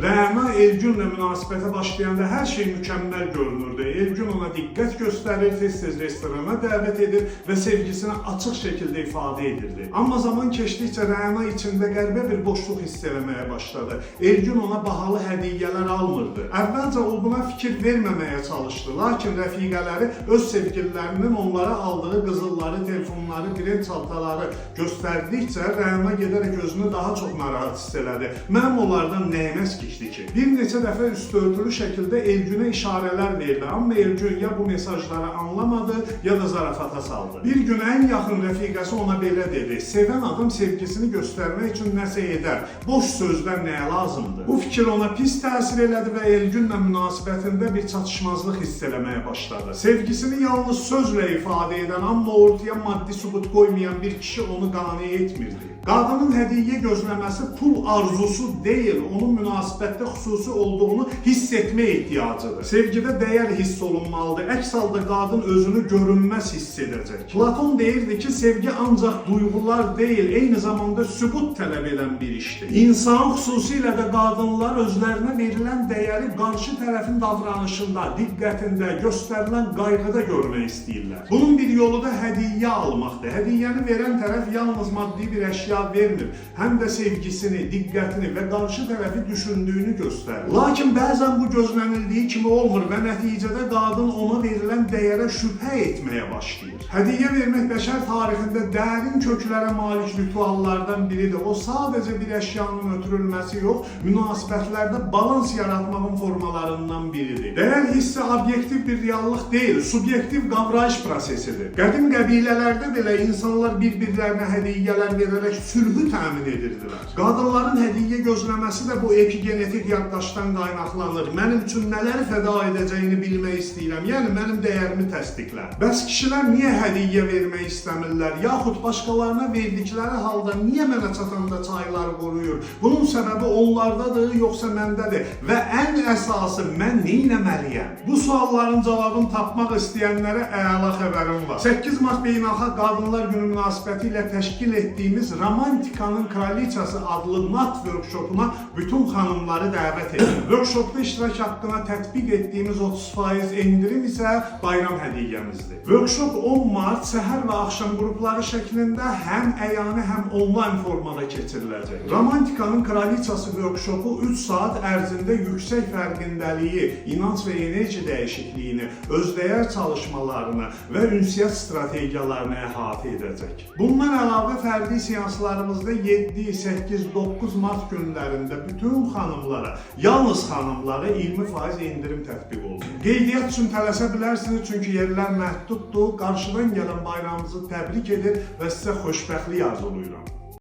Rəna Elgünlə münasibətə başlayanda hər şey mükəmməl görünürdü. Elgün ona diqqət göstərir, tez-tez restorana dəvət edir və sevgisini açıq şəkildə ifadə edirdi. Amma zaman keçdikcə Rəna içində qəribə bir boşluq hiss etməyə başladı. Elgün ona bahalı hədiyyələr almırdı. Əvvəlcə o buna fikir verməməyə çalışdı, lakin rəfiqələri öz sevgililərinin onlara aldığı qızılları, telefonları, brend çantaları göstərdikcə Rəna gedərək özünü daha çox narahat hiss elədi. Mənim onlardan nəyəməz keçdi ki? Bir neçə dəfə üstörtülü şəkildə Elgünə işarələr verdi, amma Elgün ya bu mesajları anlamadı, ya da zarafata saldı. Bir gün ən yaxın rəfiqəsi ona belə dedi: sevən adam sevgisini göstərmək üçün nəsə edər, boş sözdən nəyə lazımdır? Bu fikir ona pis təsir elədi və Elgünlə münasibətində bir çatışmazlıq hiss eləməyə başladı. Sevgisini yalnız sözlə ifadə edən, amma ortaya maddi sübut qoymayan bir kişi onu qane etmirdi. Qadının hədiyyə gözləməsi pul arzusu deyil, onun münasibətdə xüsusi olduğunu hiss etmə ehtiyacıdır. Sevgidə dəyər hiss olunmalıdır, əks halda qadın özünü görünməz hiss edəcək. Platon deyirdi ki, sevgi ancaq duyğular deyil, eyni zamanda sübut tələb edən bir işdir. İnsan, xüsusilə də qadınlar özlərinə verilən dəyəri qarşı tərəfin davranışında, diqqətində, göstərilən qayğıda görmək istəyirlər. Bunun bir yolu da hədiyyə almaqdır. Hədiyyəni verən tərəf yalnız maddi bir əşya vermir, həm də sevgisini, diqqətini və qarşı tərəfi düşündüyünü göstərir. Lakin bəzən bu gözlənildiyi kimi olmur və nəticədə qadın ona verilən dəyərə şübhə etməyə başlayır. Hədiyyə vermək bəşər tarixində dərin köklərə malik rituallardan biridir. O sadəcə bir əşyanın ötürülməsi yox, münasibətlərdə balans yaratmağın formalarından biridir. Dəyər hissi obyektiv bir reallıq deyil, subyektiv qavrayış prosesidir. Qədim qəbilələrdə belə insanlar bir-birlərinə hədiyyələr verərək sülhü təmin edirdilər. Qadınların hədiyyə gözləməsi də bu epigenetik yaddaşdan qaynaqlanır. Mənim üçün nələri fəda edəcəyini bilmək istəyirəm, yəni mənim dəyərimi təsdiqlə. Bəs kişilər niyə hədiyyə vermək istəmirlər, yaxud başqalarına verdikləri halda niyə mənə çatanda çayları qoruyur? Bunun səbəbi onlardadır, yoxsa məndədir? Və ən əsası, mən neynəməliyəm? Bu sualların cavabını tapmaq istəyənlərə əla xəbərim var. 8 Mart Beynəlxalq Qadınlar Günü münasibəti ilə təşkil etdiyimiz Romantikanın Kraliçası adlı NAT workshopuna bütün xanımları dəvət edir. Workshopda iştirak haqqına tətbiq etdiyimiz 30% endirim isə bayram hədiyyəmizdir. Workshop 10 Mart səhər və axşam qrupları şəklində həm əyani, həm onlayn formada keçiriləcək. Romantikanın Kraliçası workshopu 3 saat ərzində yüksək fərqindəliyi, inanc və enerji dəyişikliyini, özdəyər çalışmalarını və ünsiyyət strategiyalarını əhatə edəcək. Bundan əlavə fərdi seanslarımızda 7, 8, 9 Mart günlərində bütün xanımlara, yalnız xanımlara 20% endirim tətbiq olunur. Qeydiyyat üçün tələsə bilərsiniz, çünki yerlər məhduddur. Qarşıdan gələn bayramınızı təbrik edir və sizə xoşbəxtlik arzulayıram.